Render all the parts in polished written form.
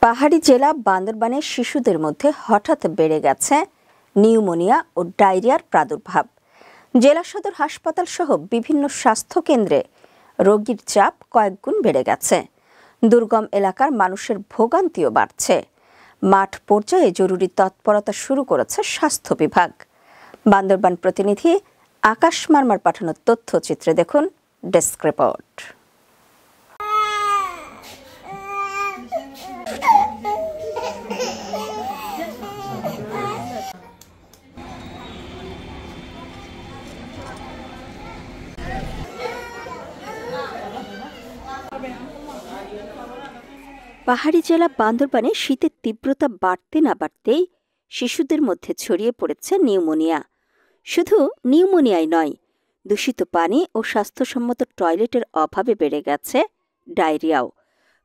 পাহাড়ি জেলা বান্দরবানের শিশুদের মধ্যে হঠাৎ বেড়ে গেছে নিউমোনিয়া ও ডায়রিয়ার প্রাদুর্ভাব। জেলা সদর হাসপাতাল সহ বিভিন্ন স্বাস্থ্য কেন্দ্রে রোগীর চাপ কয়েকগুণ বেড়ে গেছে। দুর্গম এলাকার মানুষের ভোগান্তিও বাড়ছে। মাঠ পর্যায়ে জরুরি তৎপরতা শুরু করেছে স্বাস্থ্য বিভাগ। বান্দরবান প্রতিনিধি আকাশ মারমার পাঠানো তথ্যচিত্রে দেখুন ডেস্ক রিপোর্ট। পাহাড়ি জেলা বান্দরবানে শীতের তীব্রতা বাড়তে না বাড়তেই শিশুদের মধ্যে ছড়িয়ে পড়েছে নিউমোনিয়া। শুধু নিউমোনিয়াই নয়, দূষিত পানি ও স্বাস্থ্যসম্মত টয়লেটের অভাবে বেড়ে গেছে ডায়রিয়াও।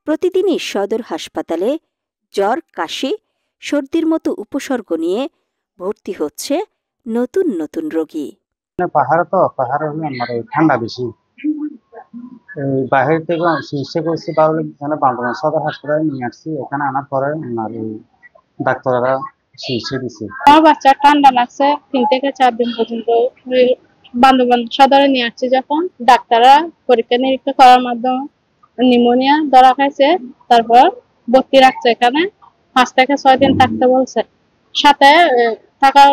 প্রতিদিনই সদর হাসপাতালে জ্বর, কাশি, সর্দির মতো উপসর্গ নিয়ে ভর্তি হচ্ছে নতুন নতুন রোগী। পাহাড়ে ঠান্ডা বেশি, বাইরে থেকে চিকিৎসা করছি, তাহলে এখানে বান্দরবান সদর হাসপাতালে নিয়ে আসছি। এখানে আনার পরে ডাক্তাররা চিকিৎসা দিচ্ছে। আমার বাচ্চা ঠান্ডা লাগছে 3 থেকে 4 দিন পর্যন্ত। বান্দরবান সদরে নিয়ে আসছি, যখন ডাক্তাররা পরীক্ষা নিরীক্ষা করার মাধ্যমে নিউমোনিয়া ধরা খাইছে। তারপর ভর্তি রাখছে, এখানে 5 থেকে 6 দিন থাকতে বলছে। সাথে থাকা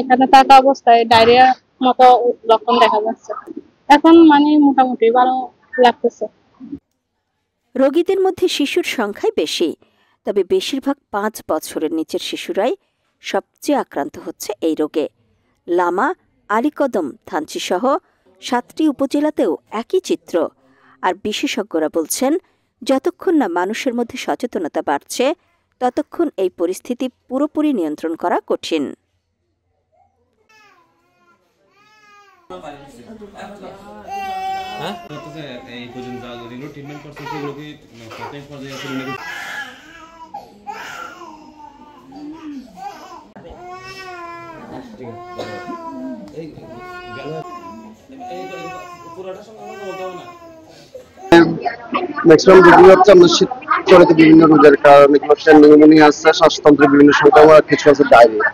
এখানে থাকা অবস্থায় ডায়রিয়া মতো লক্ষণ দেখা যাচ্ছে। এখন মোটামুটি ভালো লাগতেছে। রোগীদের মধ্যে শিশুর সংখ্যাই বেশি, তবে বেশিরভাগ 5 বছরের নিচের শিশুরাই সবচেয়ে আক্রান্ত হচ্ছে এই রোগে। লামা, আলীকদম, থানচি সহ 7টি উপজেলাতেও একই চিত্র। আর বিশেষজ্ঞরা বলছেন, যতক্ষণ না মানুষের মধ্যে সচেতনতা বাড়ছে, ততক্ষণ এই পরিস্থিতি পুরোপুরি নিয়ন্ত্রণ করা কঠিন। ম্যাক্সিমাম রোগী হচ্ছে আমরা শীতজনিত বিভিন্ন রোগের কারণে, নিউমোনিয়া আছে, শ্বাসতন্ত্রের বিভিন্ন সংক্রমণ, আর কিছু আছে ডায়রিয়া।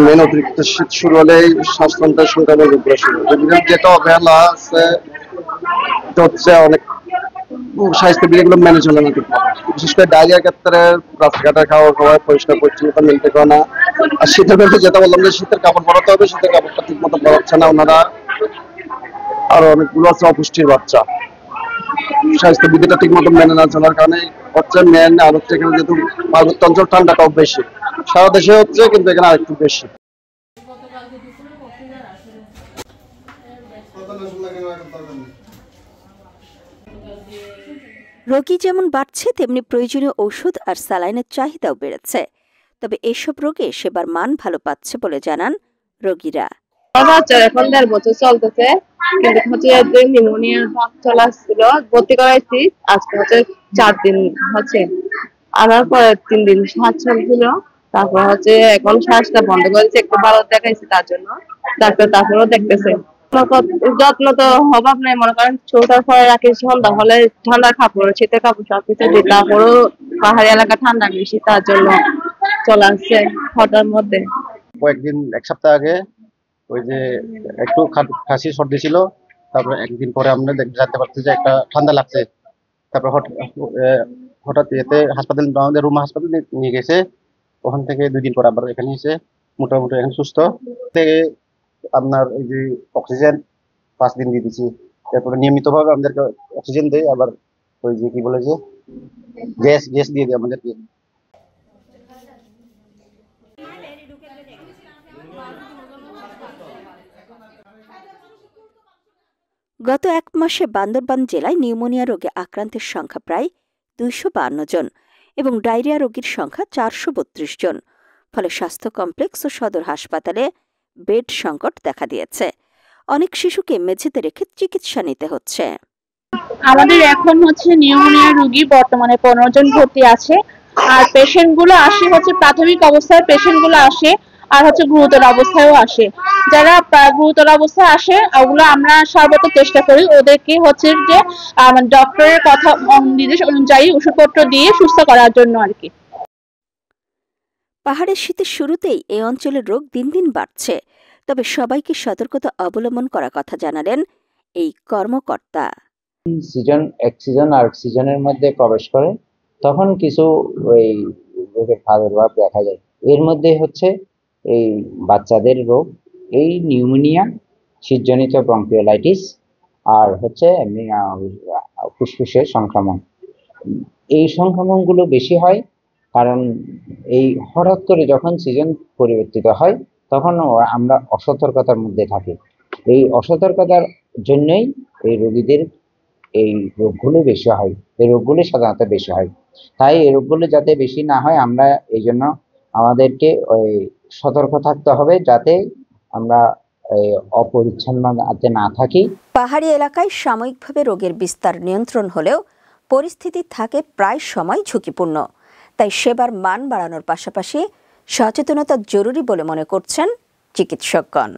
মেন অতিরিক্ত শীত শুরু হলে শ্বাসতন্ত্রের সংক্রমণ রোগগুলো শুরু হয়। যেটা অবহেলা আছে হচ্ছে অনেক স্বাস্থ্য বিধিগুলো মেনে চলে না, বিশেষ করে ডায়রিয়ার ক্ষেত্রে রাস্তাঘাটের খাওয়া পরিষ্কার পরিচ্ছন্নতা মেনতে করে না। আর শীতের মধ্যে যেটা বললাম যে শীতের কাপড় পরাতে হবে, শীতের কাপড়টা ঠিক মতো পরাচ্ছে না ওনারা। আর অনেকগুলো আছে অপুষ্টির বাচ্চা, স্বাস্থ্য বিধিটা ঠিক মতো মেনে না চলার কারণে হচ্ছে মেন। আর হচ্ছে এখানে যেহেতু পার্বত্য অঞ্চল, ঠান্ডাটাও বেশি, সারা দেশে হচ্ছে, কিন্তু এখানে আরেকটু বেশি। রোগী যেমন বাড়ছে, তেমনি প্রয়োজনীয় ঔষধ আর স্যালাইনের চাহিদাও বেড়েছে। তবে এসব রোগে সেবার মান ভালো পাচ্ছে বলে জানান রোগীরা। এখন 1.5 বছর চলতেছে, কিন্তু হচ্ছে নিউমোনিয়া চলে আসছিল, ভর্তি করাইছি। আজকে হচ্ছে 4 দিন হচ্ছে, আনার পরে 3 দিন শ্বাস চলছিল। তারপর হচ্ছে এখন শ্বাসটা বন্ধ করেছে, একটু ভালো দেখাইছি তার জন্য ডাক্তার। তারপরেও দেখতেছে যত্ন তো অভাব নাই, মনে করেন ছোটার পরে রাখি, সন্ধ্যা হলে ঠান্ডার কাপড়, শীতের কাপড় সবকিছু দিই। তারপরেও পাহাড়ি এলাকা ঠান্ডা বেশি, তার জন্য চলে আসছে হঠাৎ মধ্যে। কয়েকদিন, 1 সপ্তাহ আগে ওই যে একটু কাশি সর্দি ছিল, তারপরে একদিন পরে আমরা জানতে পারছি যে একটা ঠান্ডা লাগছে। তারপর হঠাৎ এতে হাসপাতাল, আমাদের রুমা হাসপাতালে নিয়ে গেছে। ওখান থেকে 2 দিন পর আবার এখানে এসে মোটামুটি এখন সুস্থ। থেকে আপনার ওই যে অক্সিজেন 5 দিন দিয়ে দিচ্ছি। তারপরে নিয়মিতভাবে আমাদেরকে অক্সিজেন দেয়, আবার ওই যে কি বলে যে গ্যাস দিয়ে দেয় আমাদেরকে। গত 1 মাসে বান্দরবান জেলায় নিউমোনিয়া রোগে আক্রান্তের সংখ্যা প্রায় 252 জন এবং ডায়রিয়া রোগীর সংখ্যা 432 জন। ফলে স্বাস্থ্য কমপ্লেক্স ও সদর হাসপাতালে বেড সংকট দেখা দিয়েছে। অনেক শিশুকে মেঝেতে রেখে চিকিৎসা নিতে হচ্ছে। আমাদের এখন হচ্ছে নিউমোনিয়া রোগী বর্তমানে 15 জন ভর্তি আছে। আর পেশেন্টগুলো আসে হচ্ছে প্রাথমিক অবস্থায়, পেশেন্টগুলো আসে আর হচ্ছে গুরুতর অবস্থায়ও আসে। যারা গুরুতর অবস্থায় আসে ওগুলো আমরা সর্বত চেষ্টা করি ওদেরকে হচ্ছে যে ডক্টরের কথা নির্দেশ অনুযায়ী ওষুধপত্র দিয়ে সুস্থ করার জন্য আর কি। পাহাড়ের শীতের শুরুতেই এই অঞ্চলের রোগ দিন দিন বাড়ছে, তবে সবাইকে সতর্কতা অবলম্বন করার কথা জানালেন এই কর্মকর্তা। সিজন এক সিজন আর সিজনের মধ্যে প্রবেশ করে তখন কিছু ওই রোগের প্রাদুর্ভাব দেখা যায়। এর মধ্যে হচ্ছে এই বাচ্চাদের রোগ, এই নিউমোনিয়া, শীতজনিত ব্রঙ্কিওলাইটিস আর হচ্ছে এমনি ফুসফুসের সংক্রমণ। এই সংক্রমণগুলো বেশি হয় কারণ এই হঠাৎ করে যখন সিজন পরিবর্তিত হয় তখন আমরা অসতর্কতার মধ্যে থাকি। এই অসতর্কতার জন্যই এই রোগীদের এই রোগগুলো বেশি হয়, এই রোগগুলো সাধারণত বেশি হয়। তাই এই রোগগুলো যাতে বেশি না হয় আমরা এই জন্য আমাদেরকে ওই সতর্ক থাকতে হবে যাতে আমরা অপরিচ্ছন্ন যাতে না থাকি। পাহাড়ি এলাকায় সাময়িকভাবে রোগের বিস্তার নিয়ন্ত্রণ হলেও পরিস্থিতি থাকে প্রায় সময় ঝুঁকিপূর্ণ। তাই সেবার মান বাড়ানোর পাশাপাশি সচেতনতা জরুরি বলে মনে করছেন চিকিৎসকগণ।